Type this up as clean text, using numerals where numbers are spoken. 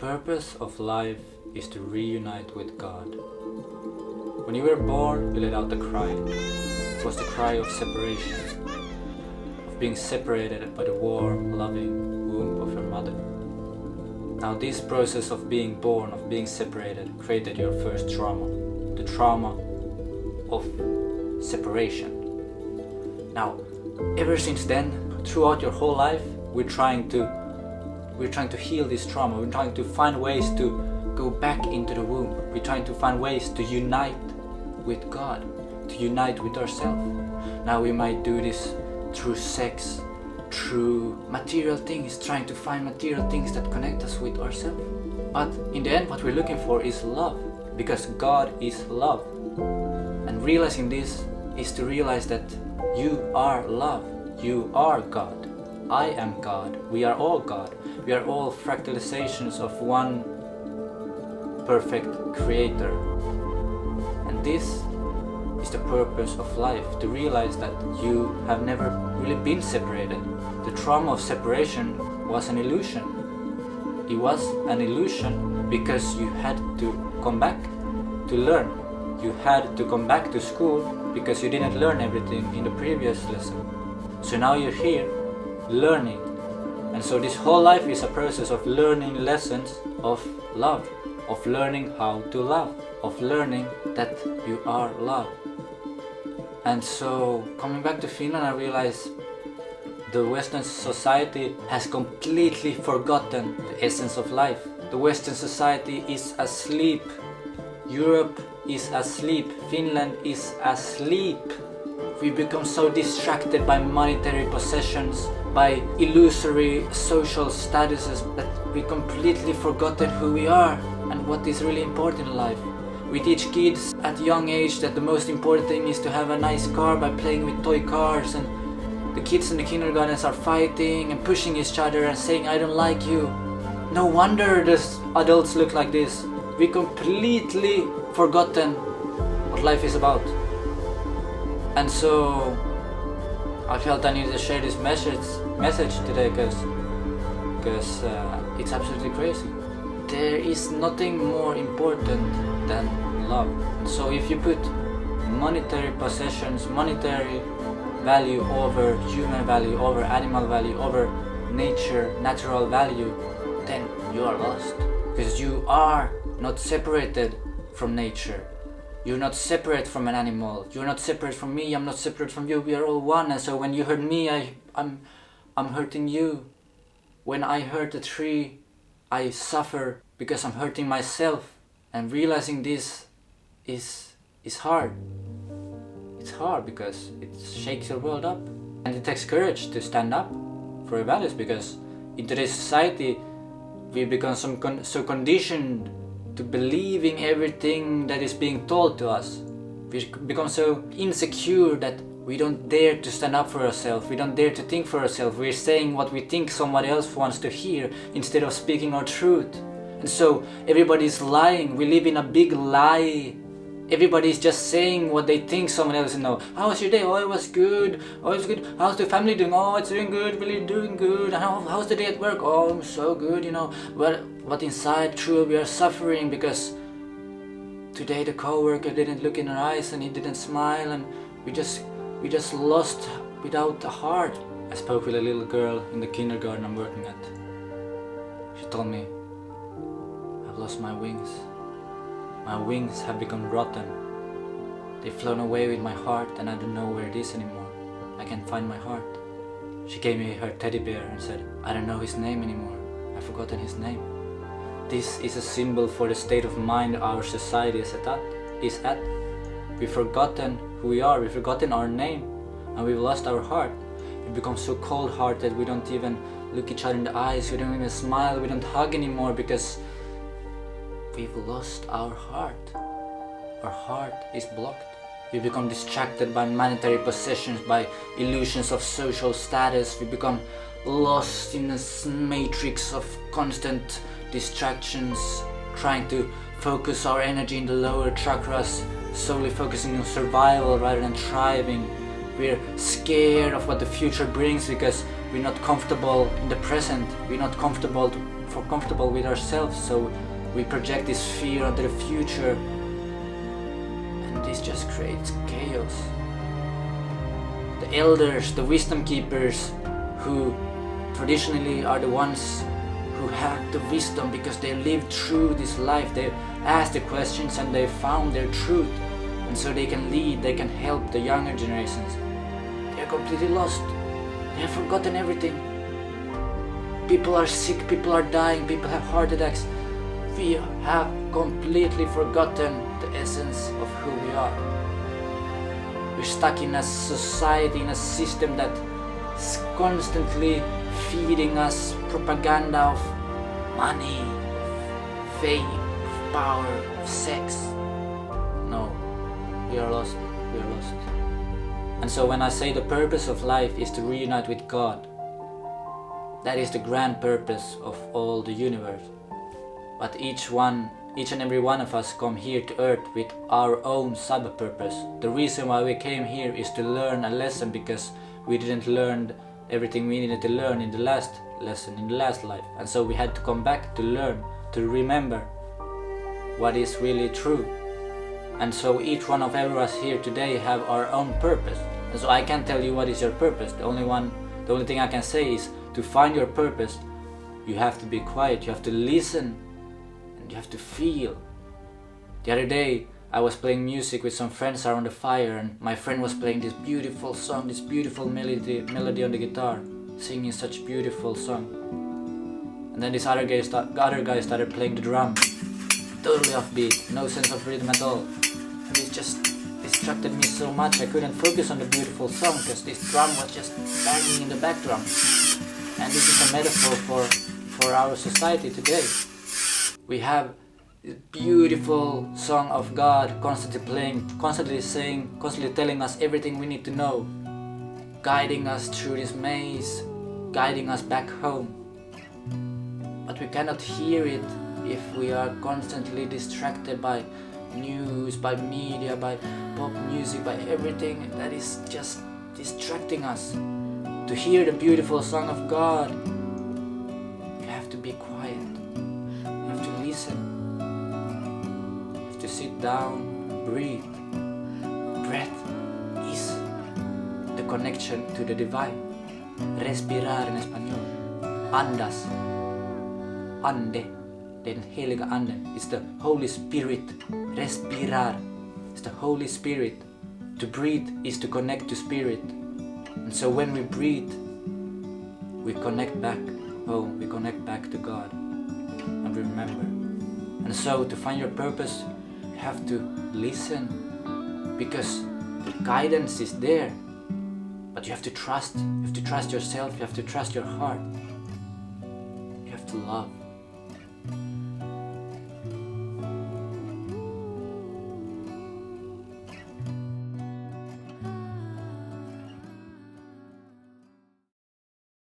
purpose of life is to reunite with God. When you were born, you let out a cry. It was the cry of separation, of being separated by the warm, loving womb of your mother. Now this process of being born, of being separated, created your first trauma, the trauma of separation. Now, ever since then, throughout your whole life, we're trying to heal this trauma. We're trying to find ways to go back into the womb. We're trying to find ways to unite with God, to unite with ourselves. Now we might do this through sex, through material things, trying to find material things that connect us with ourselves. But in the end, what we're looking for is love, because God is love. And realizing this is to realize that you are love. You are God. I am God. We are all God. We are all fractalizations of one perfect creator. And this is the purpose of life, to realize that you have never really been separated. The trauma of separation was an illusion. It was an illusion because you had to come back to learn. You had to come back to school because you didn't learn everything in the previous lesson. So now you're here learning. And so this whole life is a process of learning lessons of love, of learning how to love, of learning that you are love. And so coming back to Finland, I realized the Western society has completely forgotten the essence of life. The Western society is asleep. Europe is asleep. Finland is asleep. We become so distracted by monetary possessions, by illusory social statuses, that we completely forgotten who we are and what is really important in life. We teach kids at a young age that the most important thing is to have a nice car by playing with toy cars, and the kids in the kindergartens are fighting and pushing each other and saying, "I don't like you." No wonder the adults look like this. We completely forgotten what life is about. And so I felt I needed to share this message today because it's absolutely crazy. There is nothing more important than love. So if you put monetary possessions, monetary value over human value, over animal value, over nature, natural value, then you are lost. Because you are not separated from nature. You're not separate from an animal. You're not separate from me. I'm not separate from you. We are all one. And so when you hurt me, I'm hurting you. When I hurt a tree, I suffer because I'm hurting myself. And realizing this is hard. It's hard because it shakes your world up. And it takes courage to stand up for your values, because in today's society, we become so conditioned to believing everything that is being told to us. We become so insecure that we don't dare to stand up for ourselves. We don't dare to think for ourselves. We're saying what we think somebody else wants to hear instead of speaking our truth. And so everybody's lying. We live in a big lie. Everybody's just saying what they think someone else knows. How was your day? Oh, it was good. Oh, it's good. How's the family doing? Oh, it's doing good. Really doing good. And how's the day at work? Oh, I'm so good, you know. But inside, true, we are suffering because today the coworker didn't look in our eyes and he didn't smile, and we just lost without a heart. I spoke with a little girl in the kindergarten I'm working at. She told me, "I've lost my wings. My wings have become rotten. They've flown away with my heart and I don't know where it is anymore. I can't find my heart." She gave me her teddy bear and said, "I don't know his name anymore. I've forgotten his name." This is a symbol for the state of mind our society is at. We've forgotten who we are, we've forgotten our name, and we've lost our heart. We become so cold-hearted, we don't even look each other in the eyes, we don't even smile, we don't hug anymore because we've lost our heart. Our heart is blocked. We become distracted by monetary possessions, by illusions of social status. We become lost in this matrix of constant distractions, trying to focus our energy in the lower chakras, solely focusing on survival rather than thriving. We're scared of what the future brings because we're not comfortable in the present, we're not comfortable with ourselves, so we project this fear onto the future, and this just creates chaos. The elders, the wisdom keepers, who traditionally are the ones who have the wisdom because they lived through this life, they asked the questions and they found their truth, and so they can lead, they can help the younger generations. They are completely lost. They have forgotten everything. People are sick, people are dying, people have heart attacks. We have completely forgotten the essence of who we are. We're stuck in a society, in a system that is constantly feeding us propaganda of money, of fame, of power, of sex. No, we are lost, we are lost. And so when I say the purpose of life is to reunite with God, that is the grand purpose of all the universe. But each and every one of us come here to earth with our own sub-purpose. The reason why we came here is to learn a lesson, because we didn't learn everything we needed to learn in the last lesson, in the last life. And so we had to come back to learn, to remember what is really true. And so each one of us here today have our own purpose. And so I can't tell you what is your purpose. The only thing I can say is, to find your purpose, you have to be quiet, you have to listen, and you have to feel. The other day I was playing music with some friends around the fire, and my friend was playing this beautiful song, this beautiful melody on the guitar, singing such beautiful song. And then this other guy started playing the drum, totally offbeat, no sense of rhythm at all. And it just distracted me so much, I couldn't focus on the beautiful song because this drum was just banging in the background. And this is a metaphor for our society today. We have this beautiful song of God constantly playing, constantly saying, constantly telling us everything we need to know, guiding us through this maze, guiding us back home. But we cannot hear it if we are constantly distracted by news, by media, by pop music, by everything that is just distracting us. To hear the beautiful song of God, you have to be quiet, you have to listen, you have to sit down, breathe. Breath is the connection to the divine. Respirar en español. Andas. Ande. Den heliga anden. It's the Holy Spirit. Respirar. It's the Holy Spirit. To breathe is to connect to Spirit. And so when we breathe, we connect back home, we connect back to God, and remember. And so to find your purpose, you have to listen, because the guidance is there, but you have to trust yourself, you have to trust your heart, you have to love.